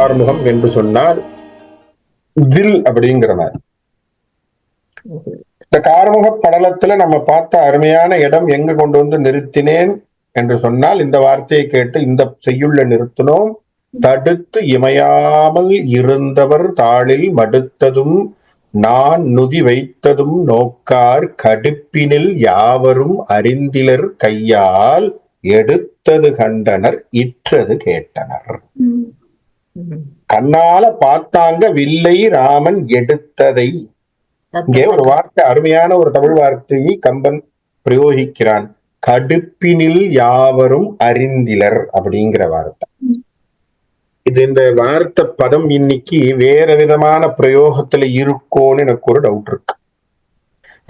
கார்முகம் என்று சொன்னால் வில் அப்படிங்கிற மாதிரி. இந்த கார்முக படலத்துல நம்ம பார்த்த அருமையான இடம் எங்க கொண்டு வந்து நிறுத்தினேன் என்று சொன்னால், இந்த வார்த்தையை கேட்டு இந்த செய்யுள்ள நிறுத்தினோம். தடுத்து இமையாமல் இருந்தவர் தாளில் மடுத்ததும் நான் நுதி வைத்ததும் நோக்கார் கடுப்பினில் யாவரும் அறிந்திலர் கையால் எடுத்தது கண்டனர் இற்றது கேட்டனர். கண்ணால பார்த்தாங்க வில்லை ராமன் எடுத்ததை. இங்கே ஒரு வார்த்தை, அருமையான ஒரு தமிழ் வார்த்தையை கம்பன் பிரயோகிக்கிறான். கடுப்பினில் யாவரும் அறிந்திலர் அப்படிங்கிற வார்த்தை. இது இந்த வார்த்தை பதம் இன்னைக்கு வேற விதமான பிரயோகத்துல இருக்கோன்னு எனக்கு ஒரு டவுட் இருக்கு.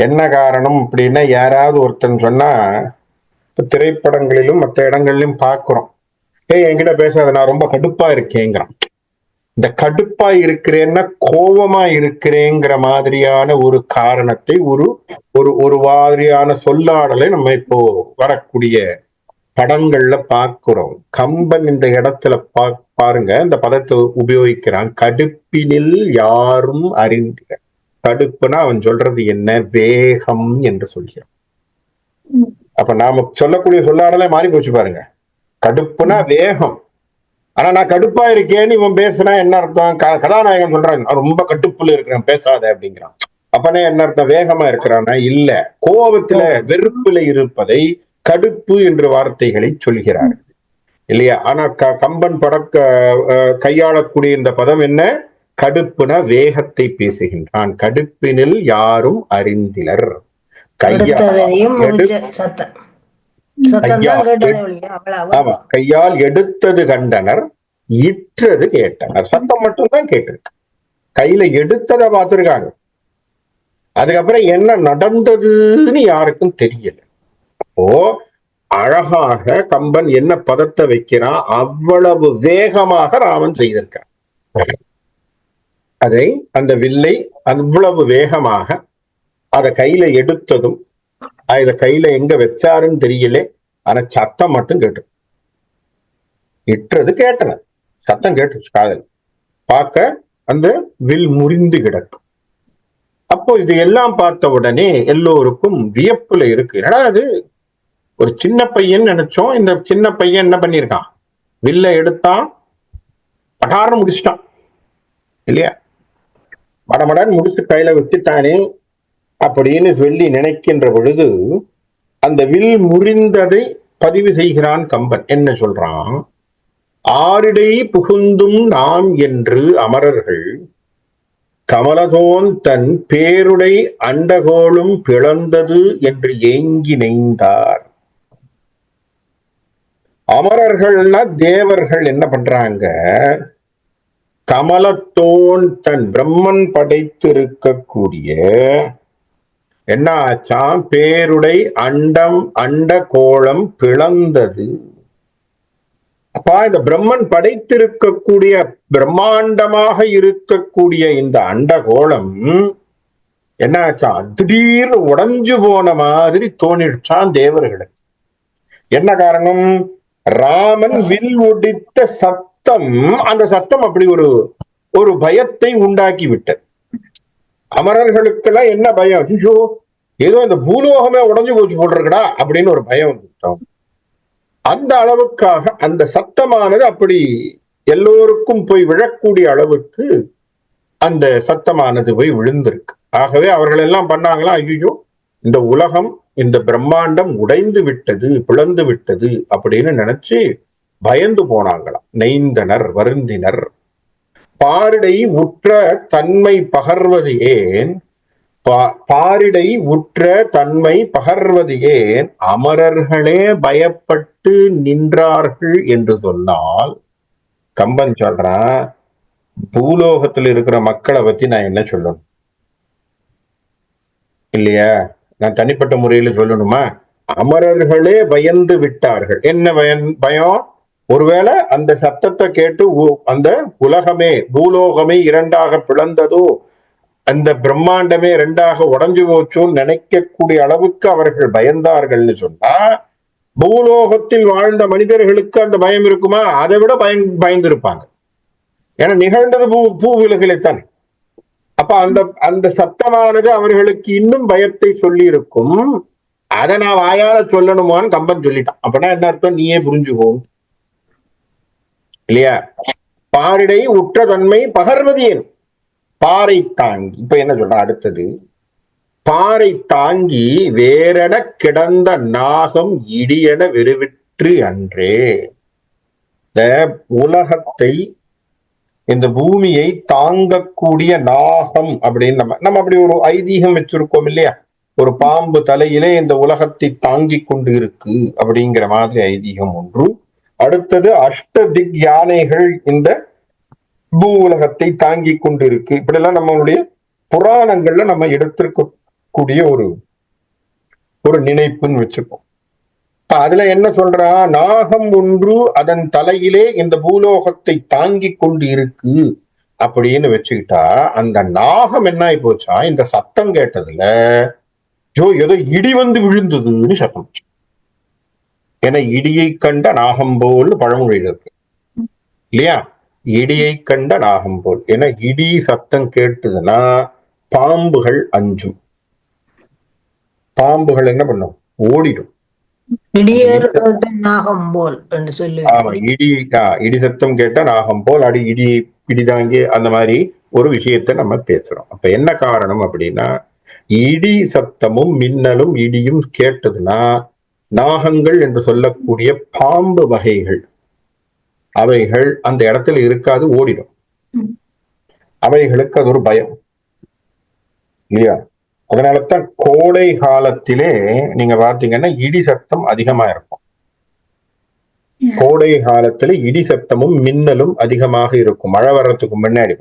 என்ன காரணம் அப்படின்னா, யாராவது ஒருத்தன் சொன்னா, இப்ப திரைப்படங்களிலும் மற்ற இடங்களிலும் பாக்குறோம், என்கிட்ட பேசாத, நான் ரொம்ப கடுப்பா இருக்கேங்கிறான். இந்த கடுப்பா இருக்கிறேன்னா கோபமா இருக்கிறேங்கிற மாதிரியான ஒரு காரணத்தை, ஒரு மாதிரியான சொல்லாடலை நம்ம இப்போ வரக்கூடிய படங்கள்ல பார்க்கிறோம். கம்பன் இந்த இடத்துல பாருங்க, இந்த பதத்தை உபயோகிக்கிறான். கடுப்பினில் யாரும் அறிந்தில. கடுப்புனா அவன் சொல்றது என்ன? வேகம் என்று சொல்கிறான். அப்ப நாம சொல்லக்கூடிய சொல்லாடலே மாறி போச்சு பாருங்க. கடுப்புனா வேகம். ஆனா நான் கடுப்பா இருக்கேன்னு இவன் பேசுனா என்ன அர்த்தம்? கதாநாயகன் சொல்றாங்க ரொம்ப கடுப்புல இருக்கிறான், பேசாத அப்படிங்கிறான். அப்பனே என்ன அர்த்தம்? வேகமா இருக்கிறானா? இல்ல, கோபத்துல வெறுப்புல இருப்பதை கடுப்பு என்ற வார்த்தைகளை சொல்கிறார் இல்லையா? ஆனா கம்பன் கையாளக்கூடிய இந்த பதம் என்ன? கடுப்புனா வேகத்தை பேசுகின்றான். கடுப்பினில் யாரும் அறிந்திலர். கையால் எடுத்தது கண்டனர் இற்றது கேட்டனர். சத்தம் மட்டும்தான் கேட்டிருக்கு, கையில எடுத்ததை பார்த்திருக்காங்க. அதுக்கப்புறம் என்ன நடந்ததுன்னு யாருக்கும் தெரியல. அப்போ அழகாக கம்பன் என்ன பதத்தை வைக்கிறான்? அவ்வளவு வேகமாக ராமன் செய்திருக்கான். அதை, அந்த வில்லை அவ்வளவு வேகமாக அதை கையில எடுத்ததும், இத கையில எங்க வச்சாருன்னு தெரியல, ஆனா சத்தம் மட்டும் கேட்டு இற்றது கேட்டனர். சத்தம் கேட்டுச்சு காதல். பார்க்க அந்த வில் முறிந்து கிடக்கும். அப்போ இது எல்லாம் பார்த்த உடனே எல்லோருக்கும் வியப்புல இருக்கு. என்னடா அது, ஒரு சின்ன பையன் நினைச்சோம், இந்த சின்ன பையன் என்ன பண்ணிருக்கான்? வில்ல எடுத்தான், பட்டாரம் முடிச்சிட்டான் இல்லையா? மடமடன் முடிச்சு கையில வச்சுட்டானே அப்படின்னு சொல்லி நினைக்கின்ற பொழுது, அந்த வில் முறிந்ததை பதிவு செய்கிறான் கம்பன். என்ன சொல்றான்? ஆரிடை புகுந்தும் நாம் என்று அமரர்கள் கமலதோன் தன் பேருடை அண்டகோளும் பிளந்தது என்று ஏங்கி நெய்ந்தார். அமரர்கள்னா தேவர்கள் என்ன பண்றாங்க? கமலத்தோன் தன் பிரம்மன் படைத்திருக்கக்கூடிய என்ன ஆச்சாம்? பேருடை அண்டம் அண்ட கோளம் பிளந்தது. அப்பா, இந்த பிரம்மன் படைத்திருக்கக்கூடிய பிரம்மாண்டமாக இருக்கக்கூடிய இந்த அண்டகோளம் என்ன ஆச்சா? திடீர்னு உடைஞ்சு போன மாதிரி தோணிடுச்சான் தேவர்களுக்கு. என்ன காரணம்? ராமன் வில் ஒடித்த சத்தம். அந்த சத்தம் அப்படி ஒரு பயத்தை உண்டாக்கி விட்டது. அமரர்களுக்கெல்லாம் என்ன பயம்? ஐயோ, ஏதோ இந்த பூலோகமே உடஞ்சு போச்சு போட்டிருக்கடா அப்படின்னு ஒரு பயம் வந்துட்டோம். அந்த அளவுக்காக அந்த சத்தமானது அப்படி எல்லோருக்கும் போய் விழக்கூடிய அளவுக்கு அந்த சத்தமானது போய் விழுந்திருக்கு. ஆகவே அவர்கள் எல்லாம் பண்ணாங்களா, ஐயோ இந்த உலகம், இந்த பிரம்மாண்டம் உடைந்து விட்டது, பிளந்து விட்டது அப்படின்னு நினைச்சு பயந்து போனாங்களாம். நெய்ந்தனர், வருந்தினர். பாரிடை உற்ற தன்மை பகர்வது ஏன்? பாரிடை உற்ற தன்மை பகர்வது ஏன்? அமரர்களே பயப்பட்டு நின்றார்கள் என்று சொன்னால், கம்பன் சொல்றான், பூலோகத்தில் இருக்கிற மக்களை பத்தி நான் என்ன சொல்லணும் இல்லையா? நான் தனிப்பட்ட முறையில சொல்லணுமா? அமரர்களே பயந்து விட்டார்கள். என்ன பயம்? ஒருவேளை அந்த சத்தத்தை கேட்டு அந்த உலகமே, பூலோகமே இரண்டாக பிளந்ததோ, அந்த பிரம்மாண்டமே இரண்டாக உடஞ்சு போச்சோன்னு நினைக்கக்கூடிய அளவுக்கு அவர்கள் பயந்தார்கள்னு சொன்னா, பூலோகத்தில் வாழ்ந்த மனிதர்களுக்கு அந்த பயம் இருக்குமா? அதை விட பயந்திருப்பாங்க. ஏன்னா நிகழ்ந்தது பூ விலகலைத்தான். அப்ப அந்த அந்த சத்தமானது அவர்களுக்கு இன்னும் பயத்தை சொல்லி இருக்கும். அதை நான் வாயால சொல்லணுமான்னு கம்பன் சொல்லிட்டான். அப்படின்னா என்ன அர்த்தம், நீயே புரிஞ்சுக்கோ இல்லையா. பாரிடை உற்ற தன்மை பகர்வதியேன் பாறை தாங்கி. இப்ப என்ன சொல்றான் அடுத்தது, பாறை தாங்கி வேரென கிடந்த நாகம் இடியென வெறுவிற்று அன்றே. இந்த உலகத்தை, இந்த பூமியை தாங்கக்கூடிய நாகம் அப்படின்னு நம்ம அப்படி ஒரு ஐதீகம் வச்சிருக்கோம் இல்லையா. ஒரு பாம்பு தலையிலே இந்த உலகத்தை தாங்கி கொண்டு இருக்கு அப்படிங்கிற மாதிரி ஐதீகம் ஒன்று. அடுத்தது அஷ்ட திக் யானைகள் இந்த பூ உலகத்தை தாங்கி கொண்டு இருக்கு. இப்படிலாம் நம்மளுடைய புராணங்கள்ல நம்ம எடுத்திருக்கக்கூடிய ஒரு நினைப்புன்னு வச்சுப்போம். அதுல என்ன சொல்றா, நாகம் ஒன்று அதன் தலையிலே இந்த பூலோகத்தை தாங்கி கொண்டு இருக்கு அப்படின்னு வச்சுக்கிட்டா, அந்த நாகம் என்ன ஆகி போச்சா, இந்த சத்தம் கேட்டதுல ஏதோ இடி வந்து விழுந்ததுன்னு சத்தம். ஏன்னா இடியை கண்ட நாகம் போல் பழமொழி இருக்கு இல்லையா. இடியை கண்ட நாகம் போல். ஏன்னா இடி சத்தம் கேட்டதுன்னா பாம்புகள் அஞ்சும். பாம்புகள் என்ன பண்ணும், ஓடிடும். நாகம் போல் சொல்லி. ஆமா, இடி சத்தம் கேட்ட நாகம் போல், அடி இடிதாங்கி அந்த மாதிரி ஒரு விஷயத்தை நம்ம பேசுறோம். அப்ப என்ன காரணம் அப்படின்னா, இடி சத்தமும் மின்னலும் இடியும் கேட்டதுன்னா நாகங்கள் என்று சொல்லக்கூடிய பாம்பு வகைகள் அவைகள் அந்த இடத்துல இருக்காது, ஓடிடும். அவைகளுக்கு அது ஒரு பயம் இல்லையா. அதனாலதான் கோடை காலத்திலே நீங்க பார்த்தீங்கன்னா இடி சத்தம் அதிகமா இருக்கும். கோடை காலத்துல இடி சத்தமும் மின்னலும் அதிகமாக இருக்கும். மழை வர்றதுக்கு முன்னாடி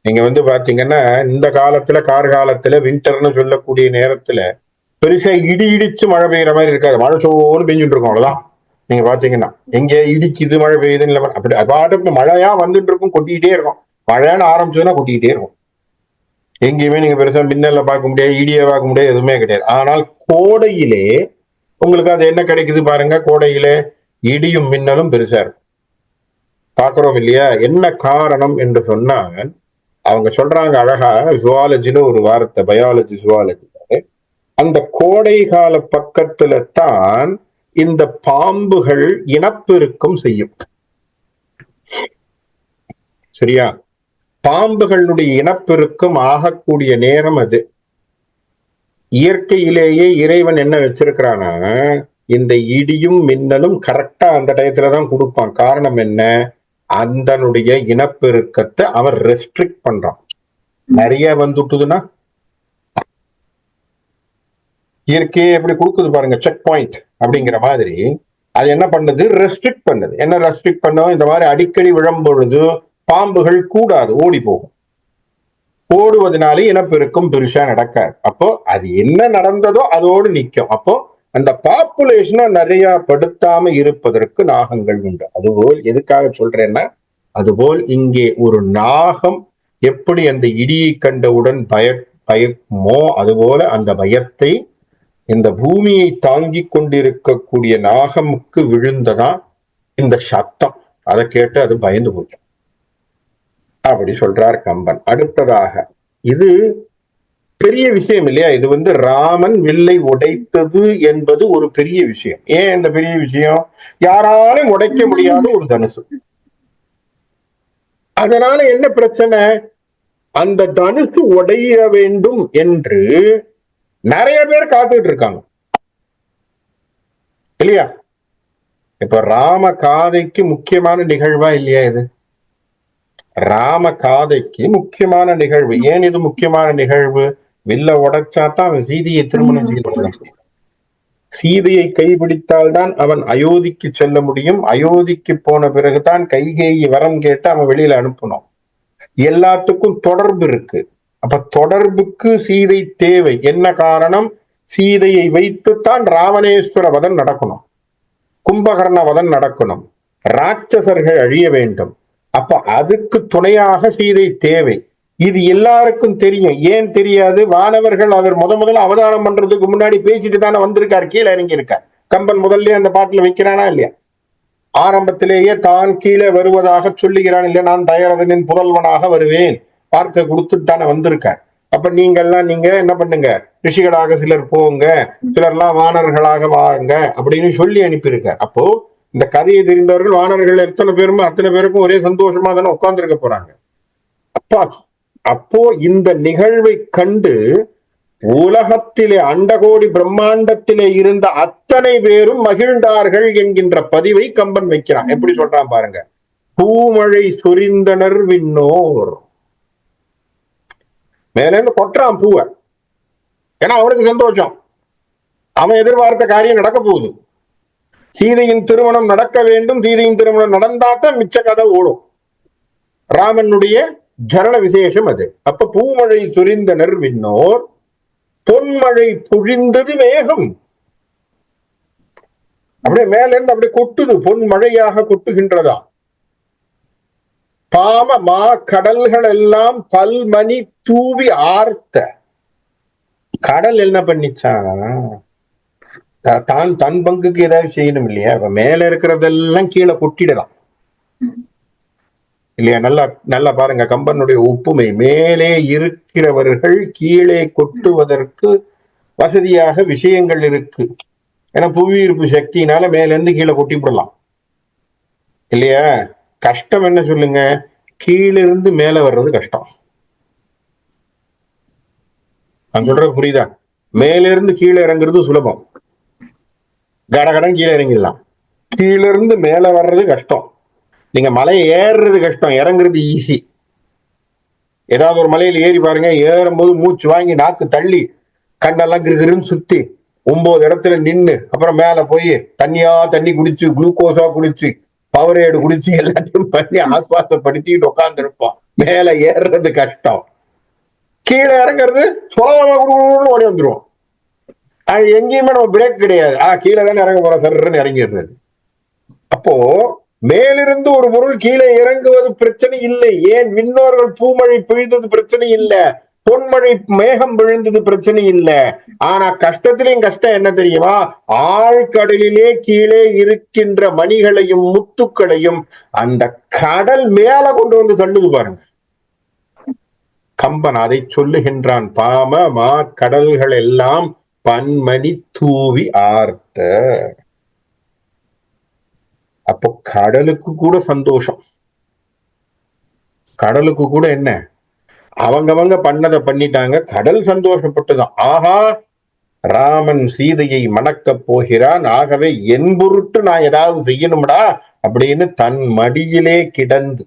நீங்க பாத்தீங்கன்னா இந்த காலத்துல கார்காலத்துல வின்டர்னு சொல்லக்கூடிய நேரத்துல பெருசா இடி இடிச்சு மழை பெய்யற மாதிரி இருக்காது. மழை சோறு பெஞ்சுட்டு இருக்கும், அவ்வளவுதான். நீங்க பாத்தீங்கன்னா எங்க இடிக்குது மழை பெய்யுதுன்னு இல்லை, அப்படி பாட்டுக்கு மழையா வந்துட்டு இருக்கும், கொட்டிக்கிட்டே இருக்கும். மழைன்னு ஆரம்பிச்சதுன்னா கொட்டிக்கிட்டே இருக்கும். எங்கேயுமே நீங்க பெருசா மின்னல்ல பார்க்க முடியாது, இடியை பார்க்க முடியாது, எதுவுமே கிடையாது. ஆனால் கோடையிலே உங்களுக்கு அது என்ன கிடைக்குது பாருங்க. கோடையிலே இடியும் மின்னலும் பெருசா இருக்கும், பாக்குறோம் இல்லையா. என்ன காரணம் என்று சொன்னால் அவங்க சொல்றாங்க அழகா, ஜுவாலஜில ஒரு வார்த்தை, பயாலஜி ஜுவாலஜி, அந்த கோடை கால பக்கத்துல தான் இந்த பாம்புகள் இனப்பெருக்கம் செய்யும். சரியா. பாம்புகளுடைய இனப்பெருக்கம் ஆகக்கூடிய நேரம் அது. இயற்கையிலேயே இறைவன் என்ன வச்சிருக்கிறானா, இந்த இடியும் மின்னலும் கரெக்டா அந்த டயத்துலதான் கொடுப்பான். காரணம் என்ன, அதனுடைய இனப்பெருக்கத்தை அவர் ரெஸ்ட்ரிக்ட் பண்றான். நிறைய வந்துட்டுதுன்னா இயற்கையே எப்படி கொடுக்குது பாருங்க, செக் பாயிண்ட் அப்படிங்கிற மாதிரி. அது என்ன பண்ணுது, ரெஸ்ட்ரிக்ட் பண்ணுது. என்ன ரெஸ்ட்ரிக்ட் பண்ணும், இந்த மாதிரி அடிக்கடி விழும் பொழுது பாம்புகள் கூடாது, ஓடி போகும். ஓடுவதனாலே இனப்பெருக்கம் பெருசா நடக்காது. அப்போ அது என்ன நடந்ததோ அதோடு நிற்கும். அப்போ அந்த பாப்புலேஷனை நிறைய படுத்தாம இருப்பதற்கு நாகங்கள் உண்டு. அதுபோல் எதுக்காக சொல்றேன்னா, அதுபோல் இங்கே ஒரு நாகம் எப்படி அந்த இடியை கண்டவுடன் பயமோ, அதுபோல அந்த பயத்தை இந்த பூமியை தாங்கி கொண்டிருக்கக்கூடிய நாகமுக்கு விழுந்ததா இந்த சத்தம். அதை கேட்டு அது பயந்து போச்சு அப்படி சொல்றார் கம்பன். அடுத்ததாக, இது பெரிய விஷயம் இல்லையா. இது ராமன் வில்லை உடைத்தது என்பது ஒரு பெரிய விஷயம். ஏன் இந்த பெரிய விஷயம், யாராலும் உடைக்க முடியாத ஒரு தனுசு. அதனால என்ன பிரச்சனை, அந்த தனுசு உடைய வேண்டும் என்று நிறைய பேர் காத்துட்டு இருக்காங்க இல்லையா. இப்ப ராம காதைக்கு முக்கியமான நிகழ்வா இல்லையா இது. ராம காதைக்கு முக்கியமான நிகழ்வு. ஏன் இது முக்கியமான நிகழ்வு, வில்ல உடைச்சாதான் அவன் சீதையை திருமணம் செய்து கொள்ள முடியும். சீதையை கைப்பிடித்தால்தான் அவன் அயோத்திக்கு செல்ல முடியும். அயோத்திக்கு போன பிறகுதான் கைகேயி வரம் கேட்டு அவன் வெளியில அனுப்பணும். எல்லாத்துக்கும் தொடர்பு இருக்கு. அப்ப தொடர்புக்கு சீதை தேவை. என்ன காரணம், சீதையை வைத்துத்தான் ராவணேஸ்வர வதம் நடக்கணும், கும்பகர்ண வதம் நடக்கணும், ராட்சசர்கள் அழிய வேண்டும். அப்ப அதுக்கு துணையாக சீதை தேவை. இது எல்லாருக்கும் தெரியும். ஏன் தெரியாது, வானவர்கள் அவர் முதல்ல அவதாரம் பண்றதுக்கு முன்னாடி பேசிட்டு தானே வந்திருக்கார், கீழே இறங்கி இருக்கார். கம்பன் முதல்ல அந்த பாட்டுல வைக்கிறானா இல்லையா. ஆரம்பத்திலேயே தான் கீழே வருவதாக சொல்லுகிறான். இல்ல, நான் தயரதனின் புதல்வனாக வருவேன், பார்க்க கொடுத்துட்டான வந்திருக்கார். அப்ப நீங்க என்ன பண்ணுங்க, ரிஷிகளாக சிலர் போங்க, சிலர்லாம் வானர்களாக வாங்க அப்படின்னு சொல்லி அனுப்பியிருக்கார். அப்போ இந்த கதையை தெரிந்தவர்கள் வானர்கள் எத்தனை பேருமே அத்தனை பேருக்கும் ஒரே சந்தோஷமா தானே உட்கார்ந்துருக்க போறாங்க. அப்பா, அப்போ இந்த நிகழ்வை கண்டு உலகத்திலே அண்டகோடி பிரம்மாண்டத்திலே இருந்த அத்தனை பேரும் மகிழ்ந்தார்கள் என்கின்ற பதிவை கம்பன் வைக்கிறான். எப்படி சொல்றான் பாருங்க. பூமழை சொரிந்தனர் விண்ணோர். மேல கொட்டுறான் பூவை. ஏன்னா அவனுக்கு சந்தோஷம், அவன் எதிர்பார்த்த காரியம் நடக்க போகுது. சீதையின் திருமணம் நடக்க வேண்டும், சீதையின் திருமணம் நடந்தாத்தான் மிச்ச கதை ஓடும். ராமனுடைய ஜரண விசேஷம் அது. அப்ப பூமழை சொரிந்தனர் விண்ணோர், பொன்மழை பொழிந்தது மேகம். அப்படியே மேல இருந்து அப்படியே கொட்டுது, பொன்மழையாக கொட்டுகின்றதா. பாம மா கடல்கள் எல்லாம் பல்மணி தூவி ஆர்த்த. கடல் என்ன பண்ணிச்சா, தான் தன் பங்குக்கு ஏதாவது செய்யணும் இல்லையா, மேல இருக்கிறதெல்லாம் கீழே கொட்டிடலாம் இல்லையா. நல்லா நல்லா பாருங்க கம்பனுடைய ஒப்புமை. மேலே இருக்கிறவர்கள் கீழே கொட்டுவதற்கு வசதியாக விஷயங்கள் இருக்கு. ஏன்னா புவியீர்ப்பு சக்தியினால மேல இருந்து கீழே கொட்டிவிடலாம் இல்லையா. கஷ்டம் என்ன சொல்லுங்க, கீழிருந்து மேல வர்றது கஷ்டம். நான் சொல்றது புரியுதா? மேலிருந்து கீழே இறங்குறது சுலபம், கடகடன் கீழே இறங்கிடலாம். கீழிருந்து மேல வர்றது கஷ்டம். நீங்க மலை ஏறுறது கஷ்டம், இறங்குறது ஈஸி. ஏதாவது ஒரு மலையில ஏறி பாருங்க, ஏறும்போது மூச்சு வாங்கி நாக்கு தள்ளி கண்ணெல்லாம் கிருகிருன்னு சுத்தி 9 இடத்துல நின்று அப்புறம் மேல போய் தண்ணி குடிச்சு, குளுக்கோஸா குடிச்சு, பவரேடு குடிச்சு எல்லாத்தையும் பண்ணி ஆஸ்வாசப்படுத்திட்டு உட்கார்ந்து இருப்போம். மேல ஏறுறது கஷ்டம், கீழே இறங்குறது சுலபமா குடுக்கணும்னு ஓடி வந்துருவோம். அது எங்கேயுமே நம்ம பிரேக் கிடையாது. கீழே தானே இறங்க போறோம், சர்ன்னு இறங்கிடுறது. அப்போ மேலிருந்து ஒரு பொருள் கீழே இறங்குவது பிரச்சனை இல்லை. ஏன் விண்ணோர்கள் பூமழை பொழிந்தது பிரச்சனை இல்லை, பொன்மழை மேகம் விழுந்தது பிரச்சனை இல்லை. ஆனா கஷ்டத்திலையும் கஷ்டம் என்ன தெரியுமா, ஆழ்கடலிலே கீழே இருக்கின்ற மணிகளையும் முத்துக்களையும் அந்த கடல் மேல கொண்டு வந்து தள்ளுது பாருங்க. கம்பன் அதை சொல்லுகின்றான். பாம மா கடல்கள் எல்லாம் பன்மணி தூவி ஆர்த்த. அப்போ கடலுக்கு கூட சந்தோஷம். கடலுக்கு கூட என்ன, அவங்கவங்க பண்ணதை பண்ணிட்டாங்க, கடல் சந்தோஷப்பட்டுதான். ஆஹா, ராமன் சீதையை மணக்க போகிறான், ஆகவே என் பொருட்டு நான் ஏதாவது செய்யணும்டா அப்படின்னு தன் மடியிலே கிடந்து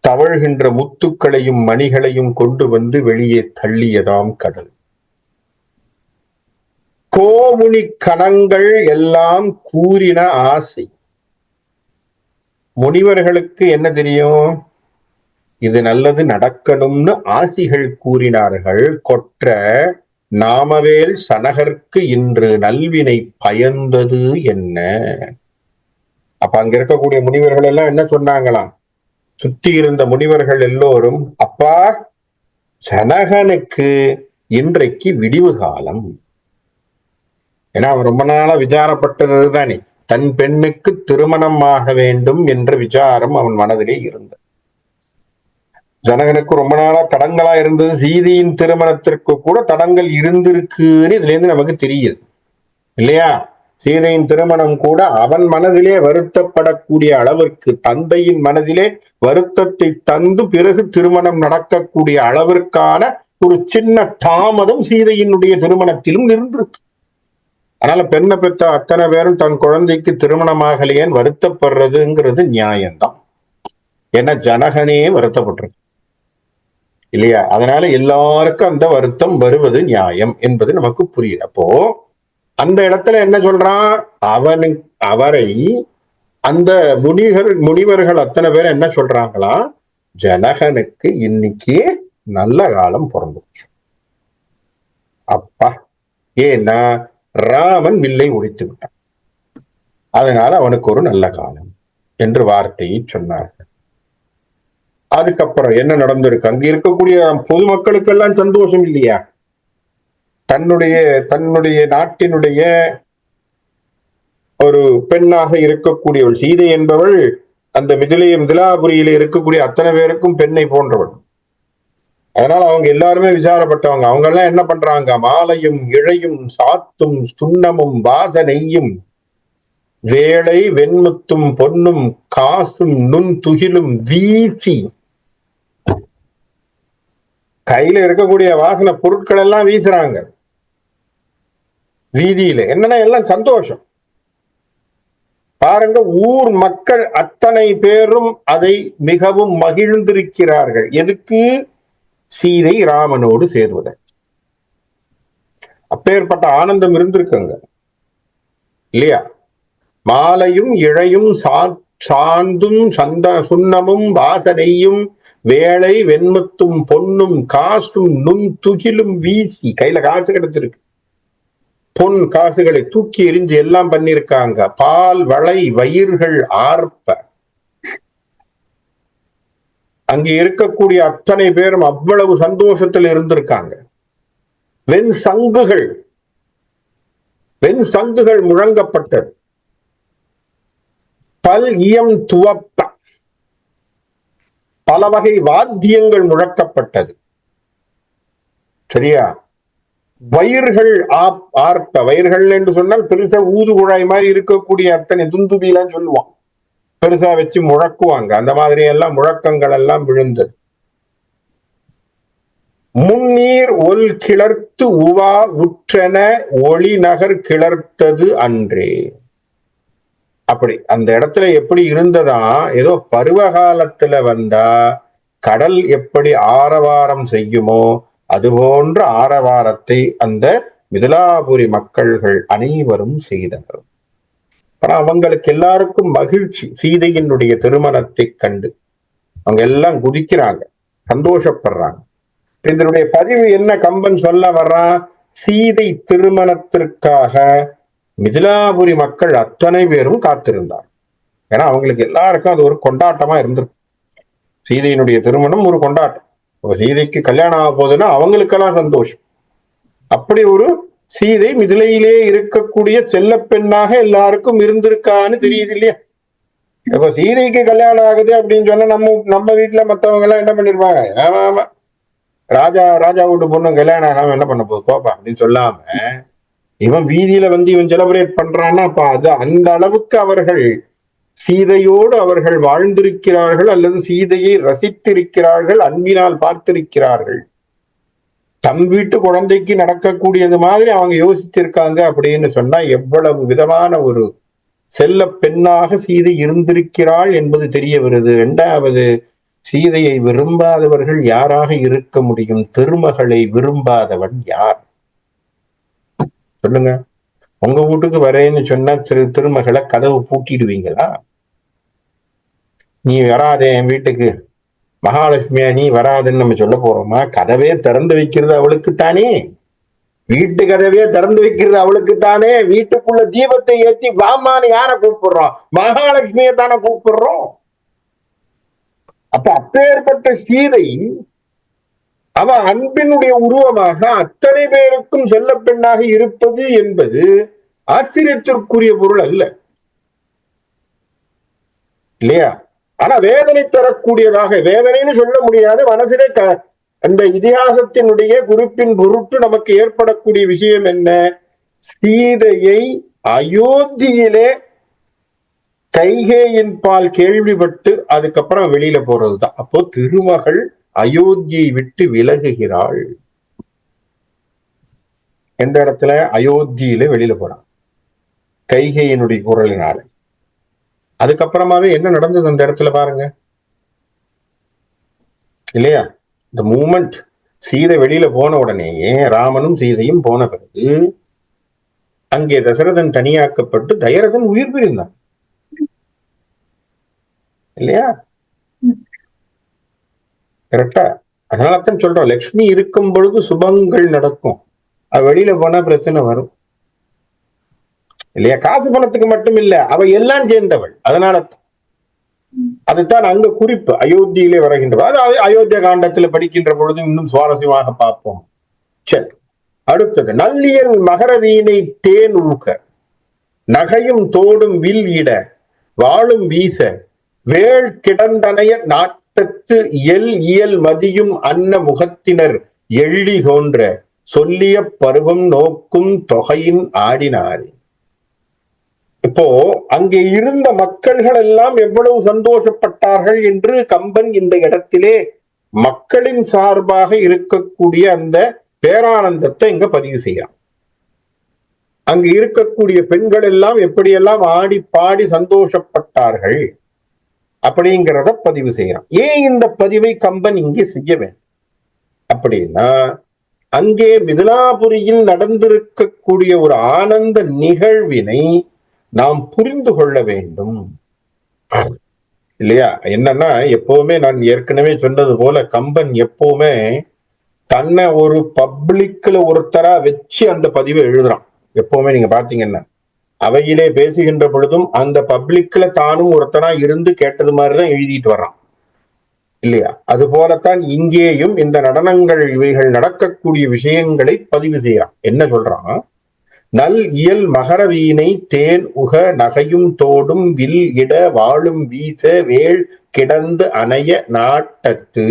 தவழ்கின்ற முத்துக்களையும் மணிகளையும் கொண்டு வந்து வெளியே தள்ளியதாம் கடல். கோமுனி கணங்கள் எல்லாம் கூறின ஆசை. முனிவர்களுக்கு என்ன தெரியும், இது நல்லது நடக்கணும்னு ஆசிகள் கூறினார்கள். கொற்ற நாமவேல் சனகர்க்கு இன்று நல்வினை பயந்தது என்ன. அப்ப அங்க இருக்கக்கூடிய முனிவர்கள் எல்லாம் என்ன சொன்னாங்களாம், சுத்தி இருந்த முனிவர்கள் எல்லோரும், அப்பா சனகனுக்கு இன்றைக்கு விடிவு காலம். ஏன்னா அவன் ரொம்ப நாளா விசாரப்பட்டது தானே, தன் பெண்ணுக்கு திருமணம் ஆக வேண்டும் என்ற விசாரம் அவன் மனதிலே இருந்தது. ஜனகனுக்கு ரொம்ப நாளா தடங்களா இருந்தது. சீதையின் திருமணத்திற்கு கூட தடங்கள் இருந்திருக்குன்னு இதுல இருந்து நமக்கு தெரியுது இல்லையா. சீதையின் திருமணம் கூட அவன் மனதிலே வருத்தப்படக்கூடிய அளவிற்கு, தந்தையின் மனதிலே வருத்தத்தை தந்து பிறகு திருமணம் நடக்கக்கூடிய அளவிற்கான ஒரு சின்ன தாமதம் சீதையினுடைய திருமணத்திலும் இருந்திருக்கு. அதனால பெண்ணை பெற்ற அத்தனை பேரும் தன் குழந்தைக்கு திருமணமாகலையேன்னு வருத்தப்படுறதுங்கிறது நியாயம்தான். ஏன்னா ஜனகனே வருத்தப்பட்டிருக்கு இல்லையா. அதனால எல்லாருக்கும் அந்த வருத்தம் வருவது நியாயம் என்பது நமக்கு புரியுது. அப்போ அந்த இடத்துல என்ன சொல்றான், அவரை அந்த முனிவர்கள் அத்தனை பேர் என்ன சொல்றாங்களா, ஜனகனுக்கு இன்னைக்கு நல்ல காலம் பிறந்துச்சு. அப்பா, ஏன்னா ராமன் வில்லை ஒழித்து விட்டான், அதனால அவனுக்கு ஒரு நல்ல காலம் என்று வார்த்தையை சொன்னார்கள். அதுக்கப்புறம் என்ன நடந்திருக்கு, அங்க இருக்கக்கூடிய பொதுமக்களுக்கெல்லாம் சந்தோஷம் இல்லையா. தன்னுடைய நாட்டினுடைய ஒரு பெண்ணாக இருக்கக்கூடியவள். சீதை என்பவள் அந்த மிதிலாபுரியில இருக்கக்கூடிய அத்தனை பேருக்கும் பெண்ணை போன்றவள். அதனால அவங்க எல்லாருமே விசாரப்பட்டவங்க. அவங்க எல்லாம் என்ன பண்றாங்க? மாலையும் இழையும் சாத்தும் சுண்ணமும் வாசனையும் வேளை வெண்முத்தும் பொன்னும் காசும் நுண் துகிலும் வீசி, கையில இருக்கக்கூடிய வாசனை பொருட்கள் எல்லாம் வீசுறாங்க வீதியில. என்னன்னா எல்லாம் சந்தோஷம். பாருங்க, ஊர் மக்கள் அத்தனை பேரும் அதை மிகவும் மகிழ்ந்திருக்கிறார்கள். எதுக்கு? சீதை ராமனோடு சேர்வதை. அப்பேற்பட்ட ஆனந்தம் இருந்திருக்குங்க இல்லையா? மாலையும் இழையும் சாந்தும் சுண்ணமும் வாசனையும் வேளை வெண்முத்தும் பொன்னும் காசும் நுண் துகிலும் வீசி, கையில காசு கிடைச்சிருக்கு, பொன் காசுகளை தூக்கி எரிஞ்சு எல்லாம் பண்ணிருக்காங்க. பால் வளை வயிர்கள் ஆர்ப்ப, அங்க இருக்கக்கூடிய அத்தனை பேரும் அவ்வளவு சந்தோஷத்தில் இருந்திருக்காங்க. வெண் சங்குகள் முழங்கப்பட்டது. பல் இயம் துவப்ப, பல வகை வாத்தியங்கள் முழக்கப்பட்டது. சரியா? வயிர்கள் ஆர்ப்ப, வயிர்கள் என்று சொன்னால் பெருசா ஊது குழாய் மாதிரி இருக்கக்கூடிய அத்தனை துந்துபிலாம் சொல்லுவான், பெருசா வச்சு முழக்குவாங்க. அந்த மாதிரி எல்லாம் முழக்கங்கள் எல்லாம் விழுந்தது. முன்னீர் ஒல் கிளர்த்து உவா உற்றன ஒளி நகர் கிளர்த்தது அன்றே. அப்படி அந்த இடத்துல எப்படி இருந்ததா, ஏதோ பருவ காலத்துல வந்தா கடல் எப்படி ஆரவாரம் செய்யுமோ அதுபோன்ற ஆரவாரத்தை அந்த மிதிலாபுரி மக்கள்கள் அனைவரும் செய்தனர். ஆனா அவங்களுக்கு எல்லாருக்கும் மகிழ்ச்சி. சீதையினுடைய திருமணத்தை கண்டு அவங்க எல்லாம் குதிக்கிறாங்க, சந்தோஷப்படுறாங்க. இதனுடைய பதிவு என்ன கம்பன் சொல்ல வர்றான்? சீதை திருமணத்திற்காக மிதிலாபுரி மக்கள் அத்தனை பேரும் காத்திருந்தார். ஏன்னா அவங்களுக்கு எல்லாருக்கும் அது ஒரு கொண்டாட்டமா இருந்திருக்கு. சீதையினுடைய திருமணம் ஒரு கொண்டாட்டம். சீதைக்கு கல்யாணம் ஆக போகுதுன்னா அவங்களுக்கெல்லாம் சந்தோஷம். அப்படி ஒரு சீதை மிதிலையிலே இருக்கக்கூடிய செல்ல பெண்ணாக எல்லாருக்கும் இருந்திருக்கான்னு தெரியுது இல்லையா? இப்ப சீதைக்கு கல்யாணம் ஆகுது அப்படின்னு சொன்னா நம்ம வீட்டுல மத்தவங்க எல்லாம் என்ன பண்ணிருப்பாங்க? ஆமா, ராஜா வீட்டு பொண்ணு கல்யாணம் ஆகாம என்ன பண்ண போகுது போப்பா அப்படின்னு சொல்லாம, இவன் வீதியில வந்து இவன் செலிப்ரேட் பண்றான்னா அப்ப அது அந்த அளவுக்கு அவர்கள் சீதையோடு அவர்கள் வாழ்ந்திருக்கிறார்கள், அல்லது சீதையை ரசித்திருக்கிறார்கள், அன்பினால் பார்த்திருக்கிறார்கள். தம் வீட்டு குழந்தைக்கு நடக்கக்கூடியது மாதிரி அவங்க யோசிச்சிருக்காங்க அப்படின்னு சொன்னா எவ்வளவு விதமான ஒரு செல்ல பெண்ணாக சீதை இருந்திருக்கிறாள் என்பது தெரிய வருது. இரண்டாவது, சீதையை விரும்பாதவர்கள் யாராக இருக்க முடியும்? திருமகளை விரும்பாதவன் யார் சொல்லுங்க? உங்க வீட்டுக்கு வரேன்னு சொன்னா திருமகளை கதவு பூட்டிடுவீங்களா? நீ வராதே என் வீட்டுக்கு, மகாலட்சுமியா நீ வராதுன்னு நம்ம சொல்ல போறோமா? கதவே திறந்து வைக்கிறது அவளுக்குத்தானே, வீட்டு கதவே திறந்து வைக்கிறது அவளுக்குத்தானே. வீட்டுக்குள்ள தீபத்தை ஏற்றி வாமான்னு யார கூப்பிடுறோம்? மகாலட்சுமியை தானே கூப்பிடுறோம். அப்ப அப்பேற்பட்ட சீதை அவ அன்பினுடைய உருவமாக அத்தனை பேருக்கும் செல்ல பெண்ணாக இருப்பது என்பது ஆச்சரியத்திற்குரிய பொருள் அல்ல இல்லையா? ஆனா வேதனை தரக்கூடியதாக, வேதனைன்னு சொல்ல முடியாது, மனசிலே அந்த இதிகாசத்தினுடைய குறிப்பின் பொருட்டு நமக்கு ஏற்படக்கூடிய விஷயம் என்ன? சீதையை அயோத்தியிலே கைகேயின் பால் கேள்விப்பட்டு அதுக்கப்புறம் வெளியில போறதுதான். அப்போ திருமகள் அயோத்தியை விட்டு விலகுகிறாள். எந்த இடத்துல? அயோத்தியில வெளியில போறான் கைகேயினுடைய குரலினால. அதுக்கப்புறமாவே என்ன நடந்தது அந்த இடத்துல பாருங்க இல்லையா? இந்த மூமெண்ட், சீதை வெளியில போன உடனேயே ராமனும் சீதையும் போன பிறகு அங்கே தசரதன் தனியாக்கப்பட்டு தயரதன் உயிர் பிரிந்தான் இல்லையா? கரெக்டா? அதனாலதான் சொல்றோம், லட்சுமி இருக்கும் பொழுது சுபங்கள் நடக்கும், அவ வெளியில போனா பிரச்சனை வரும் இல்லையா? காசு பணத்துக்கு மட்டும் இல்ல, அவ எல்லாம் சேர்ந்தவள். அதனால அதுதான் அங்க குறிப்பு அயோத்தியிலே வருகின்ற. அதாவது அயோத்தியா காண்டத்துல படிக்கின்ற பொழுது இன்னும் சுவாரஸ்யமாக பார்ப்போம். சரி, அடுத்தது நல்லியல் மகர வீணை தேன் ஊக்க. நகையும் தோடும் வில் இட வாழும் வீச வேள் கிடந்தனைய நாட்டத்து இயல் மதியும் அன்ன முகத்தினர் எழி தோன்ற சொல்லிய பருவம் நோக்கும் தொகையின் ஆடினாரே. இப்போ அங்கே இருந்த மக்கள்கள் எல்லாம் எவ்வளவு சந்தோஷப்பட்டார்கள் என்று கம்பன் இந்த இடத்திலே மக்களின் சார்பாக இருக்கக்கூடிய அந்த பேரானந்தத்தை இங்க பதிவு செய்யறான். அங்கு இருக்கக்கூடிய பெண்கள் எல்லாம் எப்படியெல்லாம் ஆடி பாடி சந்தோஷப்பட்டார்கள் அப்படிங்கிறத பதிவு செய்யறான். ஏன் இந்த பதிவை கம்பன் இங்கே செய்ய வேண்டும் அப்படின்னா, அங்கே மிதிலாபுரியில் நடந்திருக்கக்கூடிய ஒரு ஆனந்த நிகழ்வினை நாம் புரிந்து கொள்ள வேண்டும் இல்லையா? என்னன்னா, எப்பவுமே நான் ஏற்கனவே சொன்னது போல கம்பன் எப்பவுமே தன்னை ஒரு பப்ளிக்ல ஒருத்தரா வச்சு அந்த பதிவை எழுதுறான். எப்பவுமே நீங்க பாத்தீங்கன்னா அவையிலே பேசுகின்ற பொழுதும் அந்த பப்ளிக்ல தானும் ஒருத்தனா இருந்து கேட்டது மாதிரிதான் எழுதிட்டு வர்றான் இல்லையா? அது போலத்தான் இங்கேயும் இந்த நடனங்கள் இவைகள் நடக்கக்கூடிய விஷயங்களை பதிவு செய்யறான். என்ன சொல்றான்? நல் இயல் மகர வீணை தேன் உக நகையும் தோடும் வில் இட வாழும் வீச வேள் கிடந்து அணைய நாட்டத்து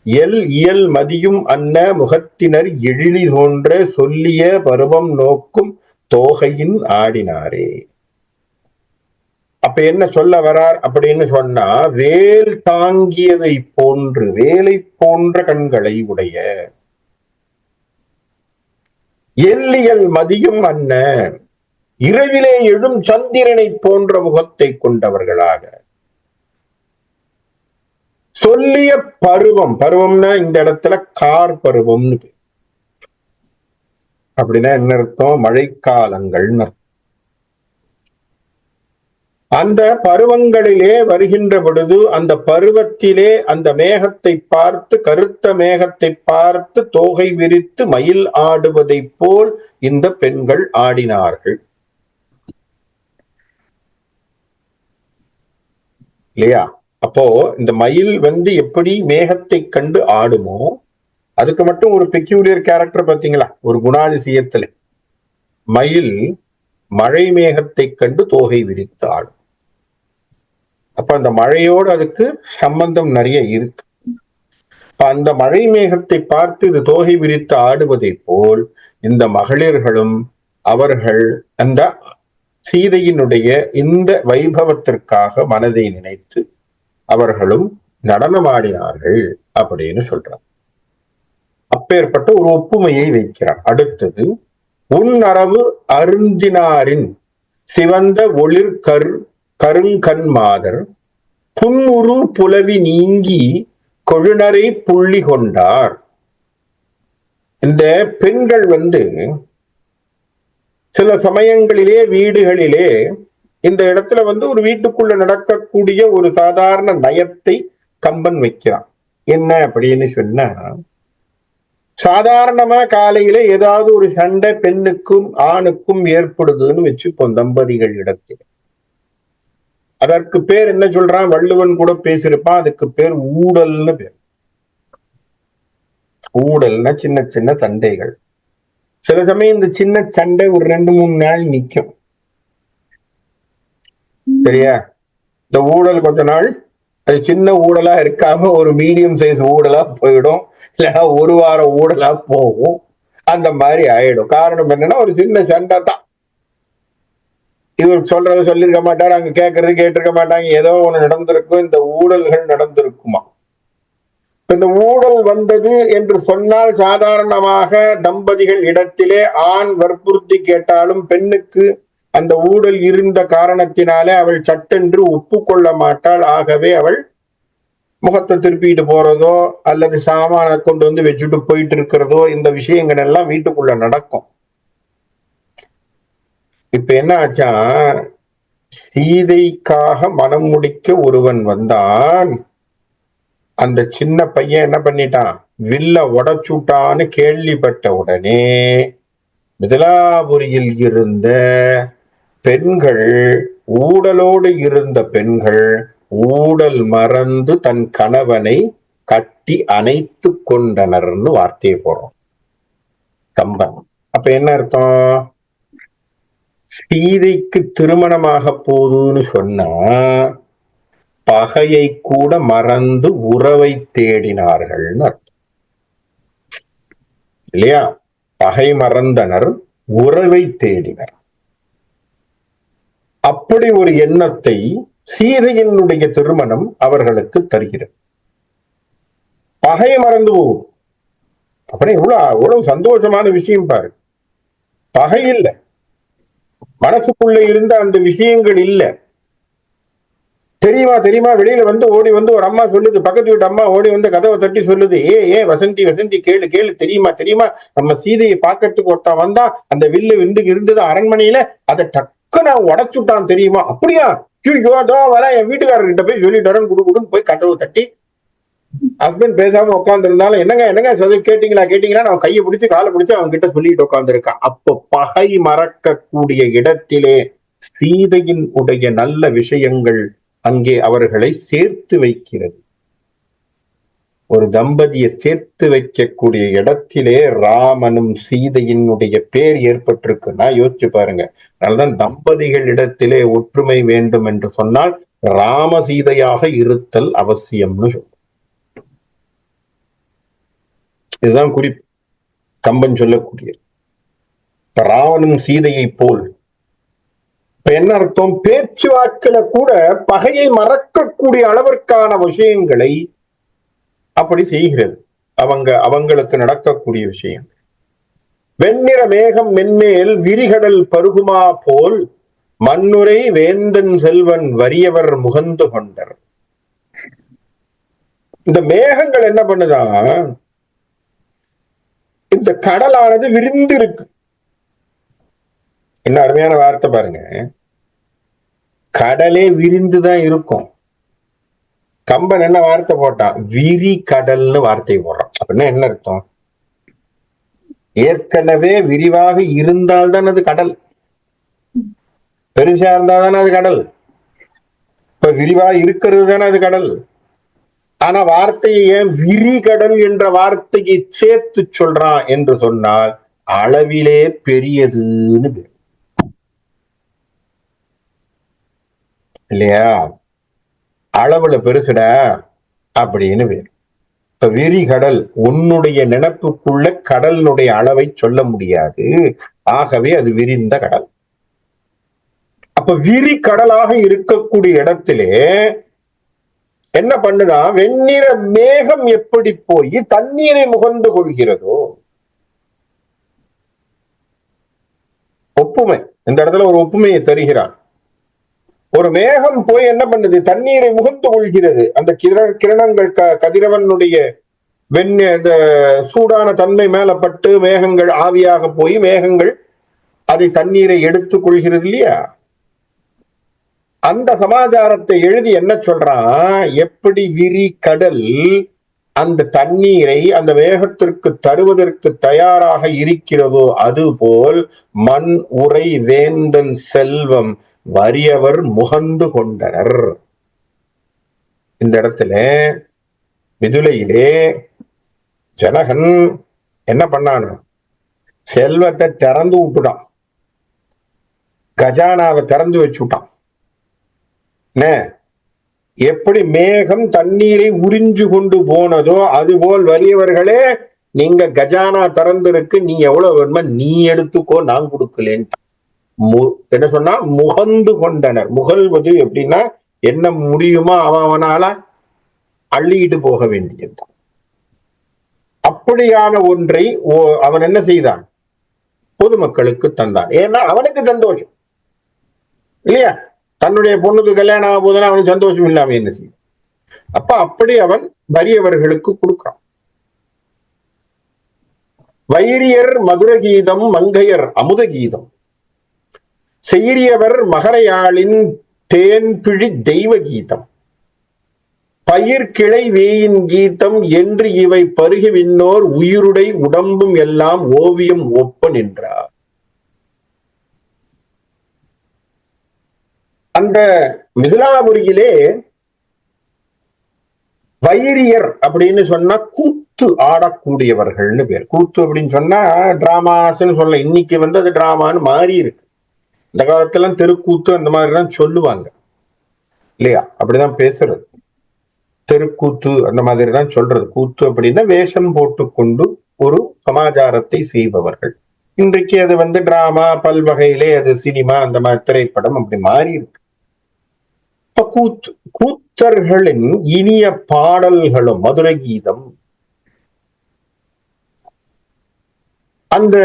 இயல் மதியும் அன்ன முகத்தினர் எழிலி தோன்ற சொல்லிய பருவம் நோக்கும் தோகையின் ஆடினாரே. அப்ப என்ன சொல்ல வரார் அப்படின்னு சொன்னா, வேல் தாங்கியதை போன்று வேலை போன்ற கண்களை உடைய எல்லியல் மதியும் அன்ன இரவிலே எழும் சந்திரனை போன்ற முகத்தை கொண்டவர்களாக சொல்லிய பருவம், பருவம்னா இந்த இடத்துல கார் பருவம்னு அப்படின்னா என்ன அர்த்தம்? மழைக்காலங்கள்னு. அந்த பருவங்களிலே வருகின்ற பொழுது அந்த பருவத்திலே அந்த மேகத்தை பார்த்து, கருத்த மேகத்தை பார்த்து தோகை விரித்து மயில் ஆடுவதை போல் இந்த பெண்கள் ஆடினார்கள் இல்லையா? அப்போ இந்த மயில் எப்படி மேகத்தை கண்டு ஆடுமோ, அதுக்கு மட்டும் ஒரு பெக்யூலியர் கேரக்டர் பார்த்தீங்களா? ஒரு குணாதிசயத்துல மயில் மழை மேகத்தை கண்டு தோகை விரித்து ஆடும். அப்ப அந்த மழையோடு அதுக்கு சம்பந்தம் நிறைய இருக்கு. அந்த மழை மேகத்தை பார்த்து இது தோகை விரித்து ஆடுவதை போல் இந்த மகளிர்களும் அவர்கள் அந்த சீதையினுடைய இந்த வைபவத்திற்காக மனதை நினைத்து அவர்களும் நடனமாடினார்கள் அப்படின்னு சொல்றார். அப்பேற்பட்ட ஒரு ஒப்புமையை வைக்கிறார். அடுத்தது, உன்னரவு அருந்தினாரின் சிவந்த ஒளிர் கருங்கண் மாதர் புன்முரு புலவி நீங்கி கொழுநரை புள்ளி கொண்டார். இந்த பெண்கள் சில சமயங்களிலே வீடுகளிலே இந்த இடத்துல ஒரு வீட்டுக்குள்ள நடக்கக்கூடிய ஒரு சாதாரண நயத்தை கம்பன் வைக்கிறான். என்ன அப்படின்னு சொன்னா, சாதாரணமா காலையில ஏதாவது ஒரு சண்டை பெண்ணுக்கும் ஆணுக்கும் ஏற்படுதுன்னு வச்சுப்போம் தம்பதிகள் இடத்தில். அதற்கு பேர் என்ன சொல்றான்? வள்ளுவன் கூட பேசியிருப்பான். அதுக்கு பேர் ஊடல்னு பேர். ஊடல்னா சின்ன சின்ன சண்டைகள். சில சமயம் இந்த சின்ன சண்டை ஒரு 2-3 நாள் நிற்கும். சரியா? இந்த ஊடல் கொஞ்ச நாள் அது சின்ன ஊடலா இருக்காம ஒரு மீடியம் சைஸ் ஊடலா போயிடும், இல்லைன்னா ஒரு வாரம் ஊடலா போகும். அந்த மாதிரி ஆயிடும். காரணம் என்னன்னா, ஒரு சின்ன சண்டை தான். இவர் சொல்றது சொல்லியிருக்க மாட்டாரு, அங்க கேட்கறது கேட்டிருக்க மாட்டாங்க, ஏதோ ஒண்ணு நடந்திருக்கும். இந்த ஊழல்கள் நடந்திருக்குமா? இந்த ஊழல் வந்தது என்று சொன்னால் சாதாரணமாக தம்பதிகள் இடத்திலே ஆண் வற்புறுத்தி கேட்டாலும் பெண்ணுக்கு அந்த ஊழல் இருந்த காரணத்தினாலே அவள் சட்டென்று ஒப்புக்கொள்ள மாட்டாள். ஆகவே அவள் முகத்தை திருப்பிட்டு போறதோ அல்லது சாமான கொண்டு வச்சுட்டு போயிட்டு இருக்கிறதோ, இந்த விஷயங்கள் எல்லாம் வீட்டுக்குள்ள நடக்கும். இப்ப என்ன ஆச்சா, சீதைக்காக மனம் முடிக்க ஒருவன் வந்தான். அந்த சின்ன பையன் என்ன பண்ணிட்டான்? வில்ல உடைச்சுட்டான்னு கேள்விப்பட்ட உடனே மிதிலாபுரியில் இருந்த பெண்கள், ஊடலோடு இருந்த பெண்கள் ஊடல் மறந்து தன் கணவனை கட்டி அணைத்து கொண்டனர்னு வார்த்தையை போறோம் கம்பன். அப்ப என்ன அர்த்தம்? சீதைக்கு திருமணமாக போகுதுன்னு சொன்னா பகையை கூட மறந்து உறவை தேடினார்கள் இல்லையா? பகை மறந்தனர், உறவை தேடினர். அப்படி ஒரு எண்ணத்தை சீதையினுடைய திருமணம் அவர்களுக்கு தருகிறது. பகை மறந்து போகும். அப்படி எவ்வளவு சந்தோஷமான விஷயம் பாரு. பகை இல்லை, மனசுக்குள்ள இருந்த அந்த விஷயங்கள் இல்ல. தெரியுமா தெரியுமா வெளியில வந்து ஓடி வந்து ஒரு அம்மா சொல்லுது, பக்கத்து வீட்டு அம்மா ஓடி வந்து கதவை தட்டி சொல்லுது, வசந்தி வசந்தி கேளு கேளு, தெரியுமா தெரியுமா நம்ம சீதையை பாக்கிறதுக்கு ஒருத்தன் வந்தா, அந்த வில்லு விந்துக்கு இருந்தது அரண்மனையில, அதை டக்கு நான் உடைச்சுட்டான் தெரியுமா? அப்படியா? வர என் வீட்டுக்காரர்கிட்ட போய் சொல்லிட்டு குடுக்குடுன்னு போய் கதவை தட்டி, ஹஸ்பண்ட் பேசாம உட்கார்ந்து இருந்தாலும் என்னங்க என்னங்க சொல்லி கேட்டீங்களா நான் கையை பிடிச்சு காலை பிடிச்சு அவங்க கிட்ட சொல்லிட்டு உட்கார்ந்து இருக்கான். அப்போ பகை மறக்கக்கூடிய இடத்திலே சீதையின் உடைய நல்ல விஷயங்கள் அங்கே அவர்களை சேர்த்து வைக்கிறது. ஒரு தம்பதியை சேர்த்து வைக்கக்கூடிய இடத்திலே ராமனும் சீதையினுடைய பேர் ஏற்பட்டிருக்குன்னா யோசிச்சு பாருங்க. அதனால்தான் தம்பதிகள் இடத்திலே ஒற்றுமை வேண்டும் என்று சொன்னால் ராம சீதையாக இருத்தல் அவசியம்னு சொல்றோம். இதுதான் குறிப்பு கம்பன் சொல்லக்கூடிய. ராவனும் சீதையை போல் இப்ப என்ன அர்த்தம்? பேச்சுவாக்கில கூட பகையை மறக்கக்கூடிய அளவிற்கான விஷயங்களை அப்படி செய்கிறது. அவங்களுக்கு நடக்கக்கூடிய விஷயம். வெண்ணிற மேகம் மென்மேல் விரிகடல் பருகுமா போல் மண்ணுரை வேந்தன் செல்வன் வறியவர் முகந்து கொண்டர். இந்த மேகங்கள் என்ன பண்ணுதான்? இந்த கடலானது விரிந்து இருக்கு. என்ன அருமையான வார்த்தை பாருங்க. கடலே விரிந்துதான் இருக்கும். கம்பன் என்ன வார்த்தை போட்டான்? விரி கடல்னு வார்த்தை போடுறான். அப்படின்னா என்ன அர்த்தம்? ஏற்கனவே விரிவாக இருந்தால்தான் அது கடல். பெருசா இருந்தாதானே அது கடல். இப்ப விரிவா இருக்கிறது தானே அது கடல். ஆனா வார்த்தையை ஏன் விரி கடல் என்ற வார்த்தையை சேர்த்து சொல்றான் என்று சொன்னால் அளவிலே பெரியதுன்னு இல்லையா? அளவுல பெருசுடா அப்படின்னு வேறு. இப்ப விரி கடல், உன்னுடைய நினைப்புக்குள்ள கடலினுடைய அளவை சொல்ல முடியாது. ஆகவே அது விரிந்த கடல். அப்ப விரி கடலாக இருக்கக்கூடிய இடத்திலே என்ன பண்ணுதான்? வெண்ணிற மேகம் எப்படி போய் தண்ணீரை முகந்து கொள்கிறதோ. ஒப்புமை, இந்த இடத்துல ஒரு ஒப்புமையை தருகிறான். ஒரு மேகம் போய் என்ன பண்ணுது? தண்ணீரை முகந்து கொள்கிறது. அந்த கிரணங்கள் கதிரவனுடைய இந்த சூடான தன்மை மேலப்பட்டு மேகங்கள் ஆவியாக போய் மேகங்கள் அதை தண்ணீரை எடுத்துக் கொள்கிறது இல்லையா? அந்த சமாச்சாரத்தை எழுதி என்ன சொல்றான்? எப்படி விரி கடல் அந்த தண்ணீரை அந்த மேகத்திற்கு தருவதற்கு தயாராக இருக்கிறதோ அதுபோல் மண் உரை வேந்தன் செல்வம் வறியவர் முகந்து கொண்டனர். இந்த இடத்துல மிதுலையிலே ஜனகன் என்ன பண்ணானா? செல்வத்தை திறந்து விட்டுட்டான். கஜானாவை திறந்து வச்சுட்டான். எப்படி மேகம் தண்ணீரை உறிஞ்சு கொண்டு போனதோ அதுபோல் வறியவர்களே நீங்க கஜானா திறந்திருக்கு, நீ எவ்வளவு வேணுமா நீ எடுத்துக்கோ, நான் கொடுக்கலேன்ட்டான். என்ன சொன்னா? முகந்து கொண்டனர். முகல்வது எப்படின்னா என்ன முடியுமோ அவனால அள்ளிட்டு போக வேண்டியது. அப்படியான ஒன்றை அவன் என்ன செய்தான்? பொதுமக்களுக்கு தந்தான். ஏன்னா அவனுக்கு சந்தோஷம் இல்லையா? தன்னுடைய பொண்ணுக்கு கல்யாணம் ஆக போதுன்னா அவனுக்கு சந்தோஷம் இல்லாம என்ன செய்யும்? அப்ப அப்படி அவன் வறியவர்களுக்கு கொடுக்கிறான். வைரியர் மதுர கீதம் மங்கையர் அமுத கீதம் செய்யவர் மகரையாளின் தேன்பிழி தெய்வ கீதம் பயிர் கிளை வேயின் கீதம் என்று இவை பருகி விண்ணோர் உயிருடை உடம்பும் எல்லாம் ஓவியம் ஒப்ப நின்றார். அந்த மிதிலாபுரியிலே வைரியர் அப்படின்னு சொன்னா கூத்து ஆடக்கூடியவர்கள்னு பேர். கூத்து அப்படின்னு சொன்னா டிராமாஸ்ன்னு சொல்ல. இன்னைக்கு அது டிராமான்னு மாறி இருக்கு. இந்த காலத்துல தெருக்கூத்து அந்த மாதிரிலாம் சொல்லுவாங்க இல்லையா? அப்படிதான் பேசுறது. தெருக்கூத்து அந்த மாதிரி தான் சொல்றது. கூத்து அப்படின்னா வேஷம் போட்டுக்கொண்டு ஒரு சமாச்சாரத்தை செய்பவர்கள். இன்றைக்கு அது டிராமா, பல்வகையிலே அது சினிமா, அந்த மாதிரி திரைப்படம் அப்படி மாறி இருக்கு. இப்ப கூத்தர்களின் இனிய பாடல்களும் மதுரை கீதம், அந்த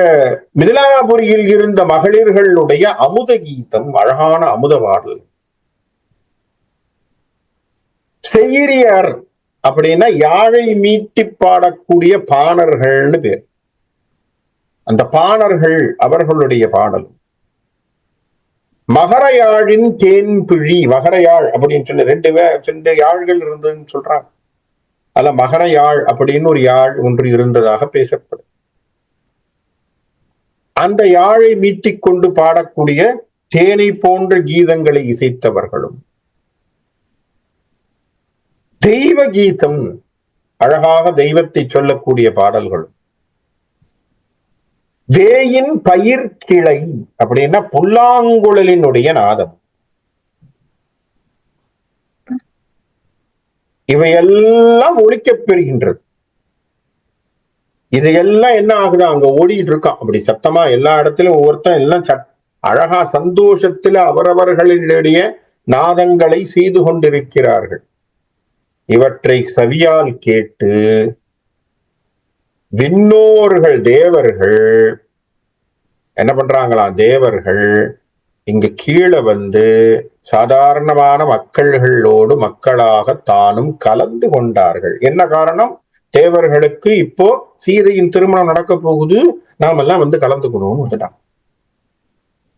மிதிலாபுரியில் இருந்த மகளிர்களுடைய அமுத கீதம், அழகான அமுத பாடல். செய்யறியார் அப்படின்னா யாழை மீட்டி பாடக்கூடிய பாணர்கள்னு பேர். அந்த பாணர்கள் அவர்களுடைய பாடல். மகரயாழின் தேன்பிழி, மகரயாழ் அப்படின்னு சொல்லி ரெண்டு யாழ்கள் இருந்ததுன்னு சொல்றாங்க. அல்ல, மகரயாழ் அப்படின்னு ஒரு யாழ் ஒன்று இருந்ததாக பேசப்படும். அந்த யாழை மீட்டிக்கொண்டு பாடக்கூடிய தேனை போன்ற கீதங்களை இசைத்தவர்களும், தெய்வ கீதம், அழகாக தெய்வத்தை சொல்லக்கூடிய பாடல்களும், வேயின் பயிர் கிளை அப்படின்னா புல்லாங்குழலினுடைய நாதம், இவையெல்லாம் ஒழிக்கப் பெறுகின்றது. இதையெல்லாம் என்ன ஆகுது, அங்க ஓடிட்டு இருக்கான் அப்படி சத்தமா எல்லா இடத்திலும் ஒவ்வொருத்தன் எல்லாம் அழகா சந்தோஷத்துல அவரவர்களுடைய நாதங்களை செய்து கொண்டிருக்கிறார்கள். இவற்றை செவியால் கேட்டு விண்ணோர்கள், தேவர்கள் என்ன பண்றாங்களாம், தேவர்கள் இங்க கீழே சாதாரணமான மக்கள்களோடு மக்களாக தானும் கலந்து கொண்டார்கள். என்ன காரணம்? தேவர்களுக்கு இப்போ சீதையின் திருமணம் நடக்க போகுது, நாம எல்லாம் கலந்துக்கணும்னு வந்துட்டாங்க.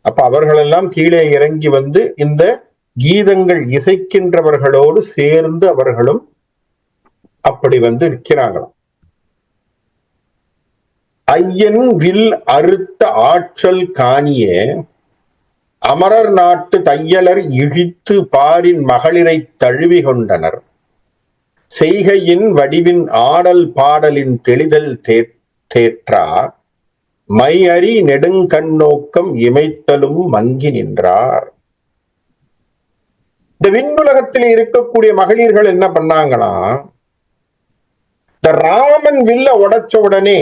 அப்ப அவர்கள் எல்லாம் கீழே இறங்கி இந்த கீதங்கள் இசைக்கின்றவர்களோடு சேர்ந்து அவர்களும் அப்படி இருக்கிறாங்களாம். ஐயன் வில் அறுத்த ஆற்றல் காணிய அமரர் நாட்டு தையலர் இழித்து பாரின் மகளிரை தழுவி கொண்டனர். செய்கையின் வடிவின் ஆடல் பாடலின் தெளிதல் தேற்றா மையறி நெடுங்கண்ணோக்கம் இமைத்தலும் மங்கி நின்றார். இந்த விண்ணுலகத்தில் இருக்கக்கூடிய மகளிர்கள் என்ன பண்ணாங்களா, இந்த ராமன் வில்ல உடைச்ச உடனே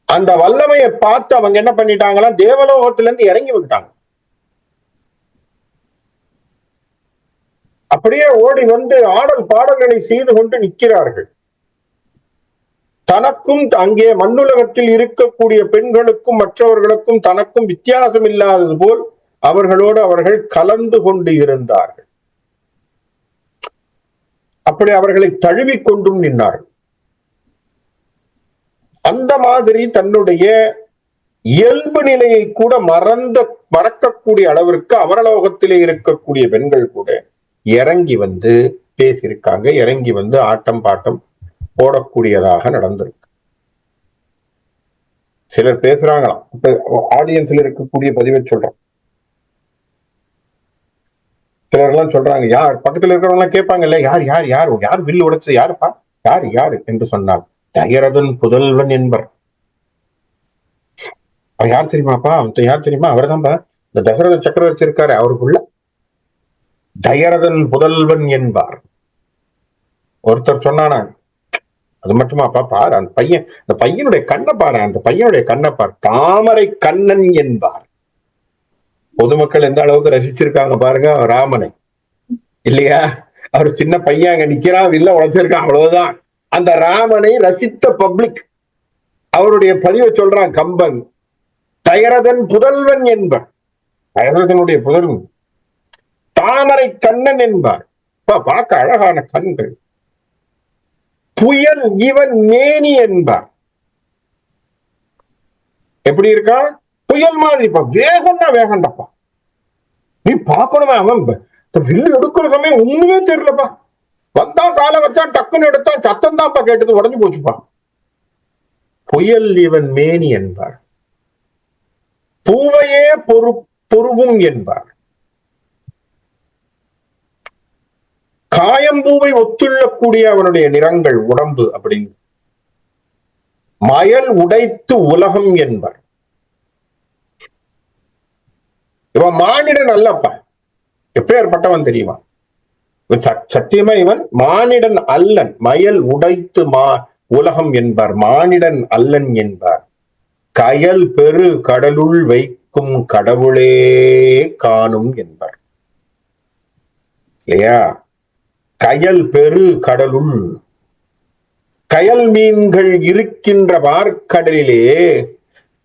அந்த வல்லமையை பார்த்து அவங்க என்ன பண்ணிட்டாங்களா, தேவலோகத்திலிருந்து இறங்கி விட்டாங்க. அப்படியே ஓடி ஆடல் பாடல்களை செய்து கொண்டு நிற்கிறார்கள். தனக்கும் அங்கே மண்ணுலகத்தில் இருக்கக்கூடிய பெண்களுக்கும் மற்றவர்களுக்கும் தனக்கும் வித்தியாசம் இல்லாதது போல் அவர்களோடு அவர்கள் கலந்து கொண்டு இருந்தார்கள். அப்படி அவர்களை தழுவிக் கொண்டும் நின்றார்கள். அந்த மாதிரி தன்னுடைய இயல்பு நிலையை கூட மறக்கக்கூடிய அளவிற்கு அவரலோகத்திலே இருக்கக்கூடிய பெண்கள் கூட இறங்கி பேசியிருக்காங்க. இறங்கி ஆட்டம் பாட்டம் போடக்கூடியதாக நடந்திருக்கு. சிலர் பேசுறாங்களாம். ஆடியன்ஸ்ல இருக்கக்கூடிய பதிவை சொல்றோம். சிலர் எல்லாம் சொல்றாங்க, யார் பக்கத்துல இருக்கிறவங்க எல்லாம் கேட்பாங்கல்ல, யார் யார் யார் யார் வில்லு உடைச்சது, யாருப்பா, யார் யாரு என்று சொன்னால் தயரதன் புதல்வன் என்பர். அவர் யார் தெரியுமாப்பா, அவன் யார் தெரியுமா, அவர் தான்ப்பா இந்த தசரத சக்கரவர்த்தி இருக்காரு, அவருக்குள்ள தயரதன் புதல்வன் என்பார். ஒருத்தர் சொன்னானா, அது மட்டுமாப்பா, பாரு அந்த பையன், அந்த பையனுடைய கண்ணை பாரு, அந்த பையனுடைய கண்ணை பார், தாமரை கண்ணன் என்பார். பொதுமக்கள் எந்த அளவுக்கு ரசிச்சிருக்காங்க பாருங்க ராமனை, இல்லையா? அவர் சின்ன பையன் அங்க நிக்கிறான், வில்ல உழைச்சிருக்கான், அவ்வளவுதான். அந்த ராமனை ரசித்த பப்ளிக் அவருடைய பதிவை சொல்றான் கம்பன், தயரதன் புதல்வன் என்பார். தயரதனுடைய புதல்வன் தாமரை கண்ணன் என்பார். பார்க்க அழகான கண்கள். புயல் இவன் மேனி என்பார். எப்படி இருக்கா, புயல் மாதிரி வேகம்னா வேகண்டப்பா, நீ பார்க்கணுமே. அவன் வில்லு எடுக்கிற சமயம் ஒண்ணுமே தெரியலப்பா, வந்தா காலை வச்சா டக்குன்னு எடுத்தா சத்தம் தான்ப்பா கேட்டது, உடஞ்சு போச்சுப்பா. புயல் இவன் மேனி என்பார். பூவையே பொறுவும் என்பார். காயம்பூவை ஒத்துள்ளக்கூடிய அவனுடைய நிறங்கள் உடம்பு அப்படின்னு. மயல் உடைத்து உலகம் என்பர். இவன் மானிடன் அல்லப்பா. எப்பேற்பட்டவன் தெரியுமா? சத்தியமா இவன் மானிடன் அல்லன். மயல் உடைத்து உலகம் என்பார், மானிடன் அல்லன் என்பார். கயல் பெரு கடலுள் வைக்கும் கடவுளே காணும் என்பார் இல்லையா? கயல் பெரு கடலுள், கயல் மீன்கள் இருக்கின்ற பார்க்கடலிலே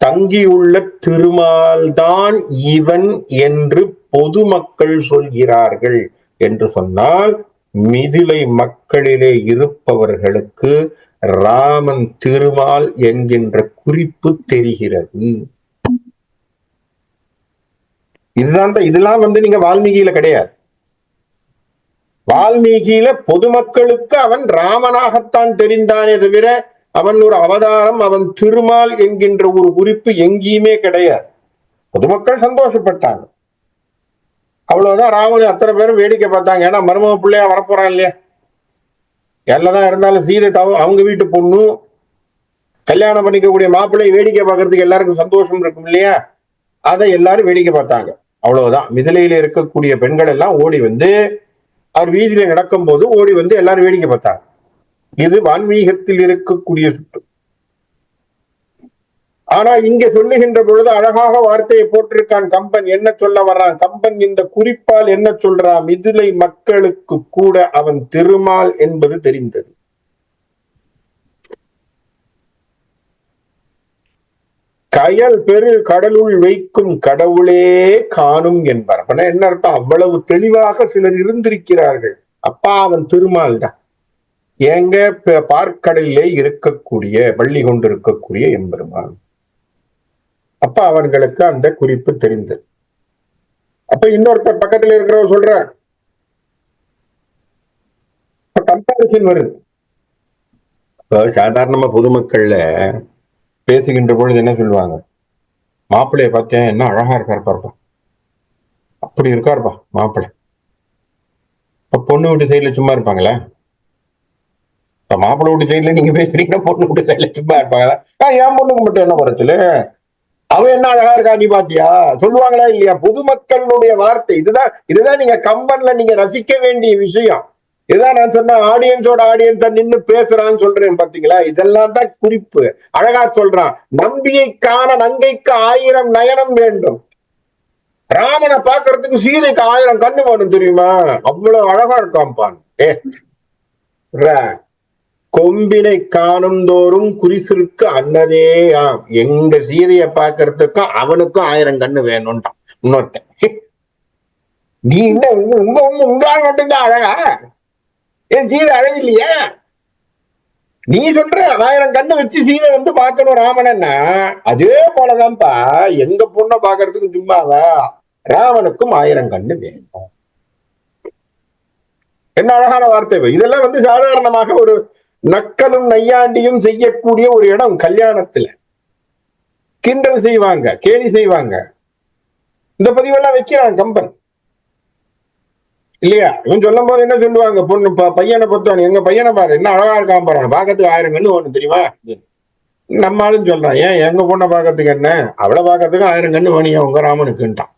தங்கியுள்ள திருமால்தான் இவன் என்று பொதுமக்கள் சொல்கிறார்கள் என்று சொன்னால், மிதிலை மக்களிலே இருப்பவர்களுக்கு ராமன் திருமால் என்கின்ற குறிப்பு தெரிகிறது. இதெல்லாம் நீங்க வால்மீகியில கிடையாது. வால்மீகியில பொதுமக்களுக்கு அவன் ராமனாகத்தான் தெரிந்தானே தவிர அவன் ஒரு அவதாரம், அவன் திருமால் என்கின்ற ஒரு குறிப்பு எங்கேயுமே கிடையாது. பொதுமக்கள் சந்தோஷப்பட்டாங்க, அவ்வளவுதான். ராமனை அத்தனை பேரும் வேடிக்கை பார்த்தாங்க. ஏன்னா மருமக பிள்ளையா வரப்போறான் இல்லையா? எல்லாம் இருந்தாலும் சீதை அவங்க வீட்டு பொண்ணு, கல்யாணம் பண்ணிக்கக்கூடிய மாப்பிள்ளை வேடிக்கை பார்க்கறதுக்கு எல்லாருக்கும் சந்தோஷம் இருக்கும் இல்லையா? அதை எல்லாரும் வேடிக்கை பார்த்தாங்க, அவ்வளவுதான். மிதிலையில இருக்கக்கூடிய பெண்கள் எல்லாம் ஓடி வந்து, அவர் வீதியில நடக்கும் போது ஓடி வந்து எல்லாரும் வேடிக்கை பார்த்தாங்க. இது வான்மீகத்தில் இருக்கக்கூடிய சுற்று. ஆனா இங்க சொல்லுகின்ற பொழுது அழகாக வார்த்தையை போட்டிருக்கான் கம்பன். என்ன சொல்ல வர்றான் கம்பன்? இந்த குறிப்பால் என்ன சொல்றான்? மிதிலை மக்களுக்கு கூட அவன் திருமால் என்பது தெரிந்தது. கயல் பெரு கடலுள் வைக்கும் கடவுளே காணும் என்பார். அப்ப என்ன அர்த்தம்? அவ்வளவு தெளிவாக சிலர் இருந்திருக்கிறார்கள். அப்பா அவன் திருமால் தான், எங்க பார்க்கடலிலே இருக்கக்கூடிய பள்ளி கொண்டிருக்கக்கூடிய எம்பெருமான். அப்ப அவர்களுக்கு அந்த குறிப்பு தெரிந்தது. அப்ப இன்னொருத்தர் பக்கத்துல இருக்கிறவர் சொல்ற கம்பாரிசன் வருது. சாதாரணமா பொதுமக்கள்ல பேசுகின்ற பொழுது என்ன சொல்லுவாங்க? மாப்பிள்ளைய பார்த்தேன், என்ன அழகா இருக்காருப்பா, அப்படி இருக்காருப்பா மாப்பிள்ளை. இப்ப பொண்ணு வீட்டு சைட்ல சும்மா இருப்பாங்களா? இப்ப மாப்பிள்ளை வீட்டு சைட்ல நீங்க பேசுறீங்கன்னா பொண்ணு வீட்டு சைட்ல சும்மா இருப்பாங்களா? என் பொண்ணுக்கு மட்டும் என்ன குறைச்சல, அவன் என்ன அழகா இருக்கா நீ பாத்தியா சொல்லுவாங்களா இல்லையா? பொதுமக்களுடைய வார்த்தை இதுதான் நீங்க கம்பன்ல நீங்க ரசிக்க வேண்டிய விஷயம். இதுதான் நான் சொன்ன ஆடியன்ஸோட ஆடியன்ஸா நின்னு பேசுறான்னு சொல்றேன் பாத்தீங்களா? இதெல்லாம் தான் குறிப்பு. அழகா சொல்றான், நம்பியைக்கான நங்கைக்கு 1000 நயனம் வேண்டும். ராமனை பாக்குறதுக்கு சீதைக்கு 1000 கண்ணு வேணும் தெரியுமா? அவ்வளவு அழகா இருக்கான்பான். கொம்பினை காணும் தோறும் குறிசிற்கு அன்னதேயாம். எங்க சீதைய பாக்குறதுக்கும் அவனுக்கும் 1000 கண்ணு வேணும்ட்டான் இன்னொருத்தன். நீ என்ன உங்க மட்டும்தான் அழகா? என் சீதை அழகு இல்லையா? நீ சொல்ற 1000 கண்ணு வச்சு சீதை வந்து பார்க்கணும் ராமனா? அதே போலதான்ப்பா எங்க பொண்ணை பாக்குறதுக்கு சும்மாவா, ராவனுக்கும் 1000 கண்ணு வேணும். என்ன அழகான வார்த்தை! இதெல்லாம் சாதாரணமாக ஒரு நக்கலும் நையாண்டியும் செய்யக்கூடிய ஒரு இடம். கல்யாணத்துல கிண்டல் செய்வாங்க, கேலி செய்வாங்க. இந்த பதிவெல்லாம் வைக்கிறான் கம்பன் இல்லையா? இவன் சொல்லும் போது என்ன சொல்லுவாங்க? பொண்ணு பையனை பத்தவன், எங்க பையனை பாரு என்ன அழகா இருக்கான் பாரு, பாக்கிறதுக்கு 1000 கண்ணு ஒண்ணு தெரியுமா? நம்மளும் சொல்றான், ஏன் எங்க பொண்ணை பாக்கிறதுக்கு என்ன, அவளை பாக்கிறதுக்கு 1000 கண்ணு வேணியா உங்க ராமனுக்குன்ட்டான்.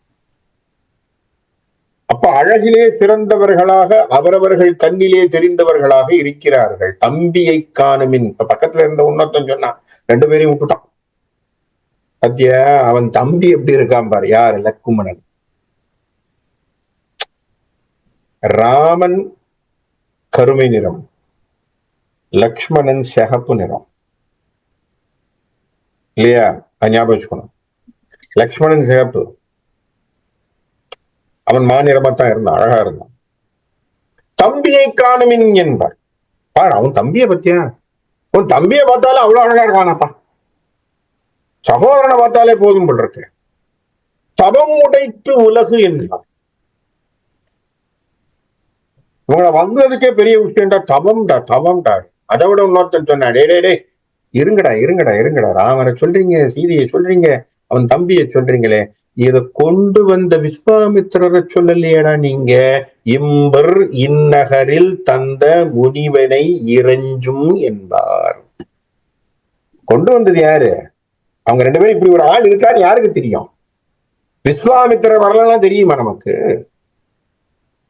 அப்ப அழகிலே சிறந்தவர்களாக அவரவர்கள் கண்ணிலே தெரிந்தவர்களாக இருக்கிறார்கள். தம்பியை காணுமின். இப்ப பக்கத்துல இருந்த உன்னத்தன் சொன்னான், 2 பேரையும் விட்டுட்டான். சத்தியா அவன் தம்பி எப்படி இருக்கான் பாரு. யாரு? லக்குமணன். ராமன் கருமை நிறம், லக்ஷ்மணன் சிகப்பு நிறம் இல்லையா? ஞாபகம் வச்சுக்கணும். லக்ஷ்மணன் சிகப்பு, அவன் மாநிறமாத்தான் இருந்தான், அழகா இருந்தான். தம்பியை காணுமின் என்பார். பாரு அவன் தம்பியை பத்தியா, உன் தம்பியை பார்த்தாலே அவ்வளவு அழகா இருக்கானப்பா, சகோதரனை பார்த்தாலே போதும் போல் இருக்கு. தபம் உடைத்து உலகு என்றார். உங்களை வந்ததுக்கே பெரிய விஷயம்டா தபம்டா, தபம்டா. அதை விட இன்னொருத்தன் சொன்னா, டே இருங்கடா ராமரை சொல்றீங்க, சீதையை சொல்றீங்க, அவன் தம்பியை சொல்றீங்களே, இத கொண்டு வந்த விஸ்வாமித்திரரை சொல்லலையேடா நீங்க. இம்பர் இந்நகரில் தந்த முனிவனை இறைஞ்சும் என்பார். கொண்டு வந்தது யாரு? அவங்க 2 பேரும் இப்படி ஒரு ஆள் இருக்கான்னு யாருக்கு தெரியும்? விஸ்வாமித்திரர் வரலாம் தெரியுமா நமக்கு?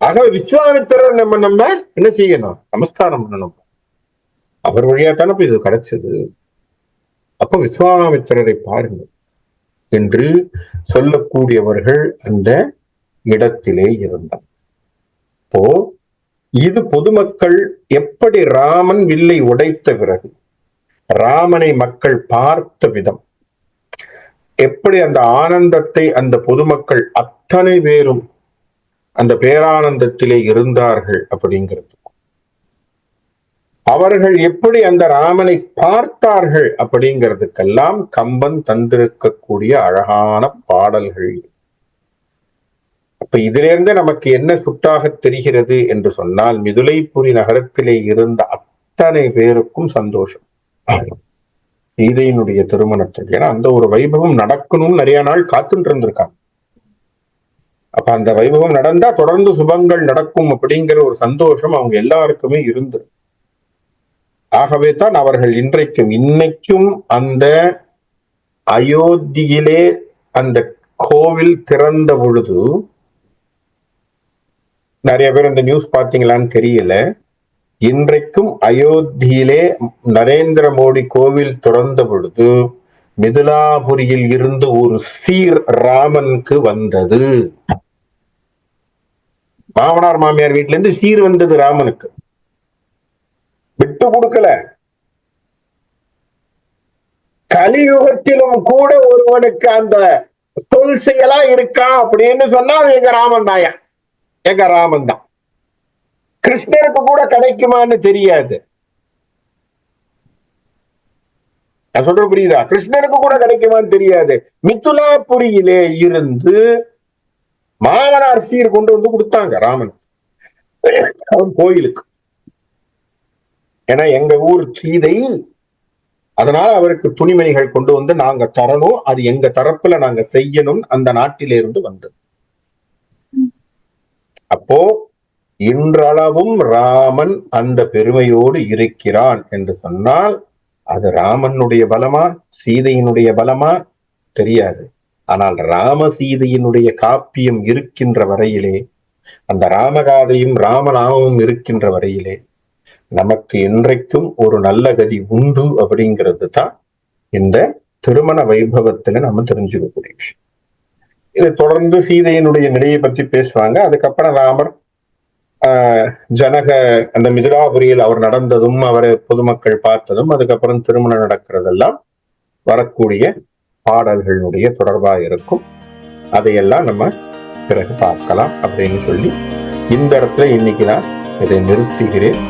ஆகவே விஸ்வாமித்திரர் நம்ம என்ன செய்யணும்? நமஸ்காரம் பண்ணணும். அவர் வழியா தானே இது கிடைச்சது. அப்ப விஸ்வாமித்திரரை பாருங்கள் என்று சொல்லக்கூடியவர்கள் அந்த இடத்திலே இருந்தார். இப்போ இது பொதுமக்கள் எப்படி ராமன் வில்லை உடைத்த பிறகு ராமனை மக்கள் பார்த்த விதம், எப்படி அந்த ஆனந்தத்தை அந்த பொதுமக்கள் அத்தனை பேரும் அந்த பேரானந்தத்திலே இருந்தார்கள் அப்படிங்கிறது, அவர்கள் எப்படி அந்த ராமனை பார்த்தார்கள் அப்படிங்கிறதுக்கெல்லாம் கம்பன் தந்திருக்கக்கூடிய அழகான பாடல்கள். அப்ப இதிலிருந்து நமக்கு என்ன சுட்டாக தெரிகிறது என்று சொன்னால், மிதுளைப்புரி நகரத்திலே இருந்த அத்தனை பேருக்கும் சந்தோஷம் சீதையினுடைய திருமணத்துக்கு. ஏன்னா அந்த ஒரு வைபவம் நடக்கணும் நிறைய நாள் காத்துட்டு இருந்திருக்காங்க. அப்ப அந்த வைபவம் நடந்தா தொடர்ந்து சுபங்கள் நடக்கும் அப்படிங்கிற ஒரு சந்தோஷம் அவங்க எல்லாருக்குமே இருந்தது. ஆகவே தான் அவர்கள் இன்னைக்கும் அந்த அயோத்தியிலே அந்த கோவில் திறந்த பொழுது, நிறைய பேர் அந்த நியூஸ் பாத்தீங்களான்னு தெரியல, இன்றைக்கும் அயோத்தியிலே நரேந்திர மோடி கோவில் திறந்த பொழுது மிதிலாபுரியில் இருந்து ஒரு சீர் ராமனுக்கு வந்தது. மாமனார் மாமியார் வீட்டுல இருந்து சீர் வந்தது ராமனுக்கு. விட்டு கொடுக்கல. கலியுகத்திலும் கூட ஒருவனுக்கு அந்த தொல் செயலா இருக்கா அப்படின்னு சொன்னா எங்க ராமன் தாயா, எங்க ராமன் தான். கிருஷ்ணருக்கு கூட கிடைக்குமான்னு தெரியாது. நான் சொல்ற புரியுதா? கிருஷ்ணருக்கு கூட கிடைக்குமான்னு தெரியாது. மிதுலாபுரியிலே இருந்து மாமனார் சீர் கொண்டு வந்து கொடுத்தாங்க ராமன் அவன் கோயிலுக்கு. ஏன்னா எங்க ஊர் சீதை, அதனால அவருக்கு துணிமணிகள் கொண்டு வந்து நாங்க தரணும், அது எங்க தரப்புல நாங்க செய்யணும், அந்த நாட்டிலிருந்து வந்தது. அப்போ இன்றளவும் ராமன் அந்த பெருமையோடு இருக்கிறான் என்று சொன்னால் அது ராமனுடைய பலமா சீதையினுடைய பலமா தெரியாது. ஆனால் ராம சீதையினுடைய காப்பியம் இருக்கின்ற வரையிலே, அந்த ராமகாதையும் ராமநாமமும் இருக்கின்ற வரையிலே நமக்கு இன்றைக்கும் ஒரு நல்ல கதி உண்டு அப்படிங்கிறது தான் இந்த திருமண வைபவத்துல நம்ம தெரிஞ்சுக்கக்கூடிய விஷயம். இதை தொடர்ந்து சீதையினுடைய நிலையை பற்றி பேசுவாங்க. அதுக்கப்புறம் ராமர் ஜனக அந்த மிதிலாபுரியில் அவர் நடந்ததும் அவரை பொதுமக்கள் பார்த்ததும் அதுக்கப்புறம் திருமணம் நடக்கிறதெல்லாம் வரக்கூடிய பாடல்களுடைய தொடர்பா இருக்கும். அதையெல்லாம் நம்ம பிறகு பார்க்கலாம் அப்படின்னு சொல்லி இந்த இடத்துல இன்னைக்கு நான் இதை நிறுத்துகிறேன்.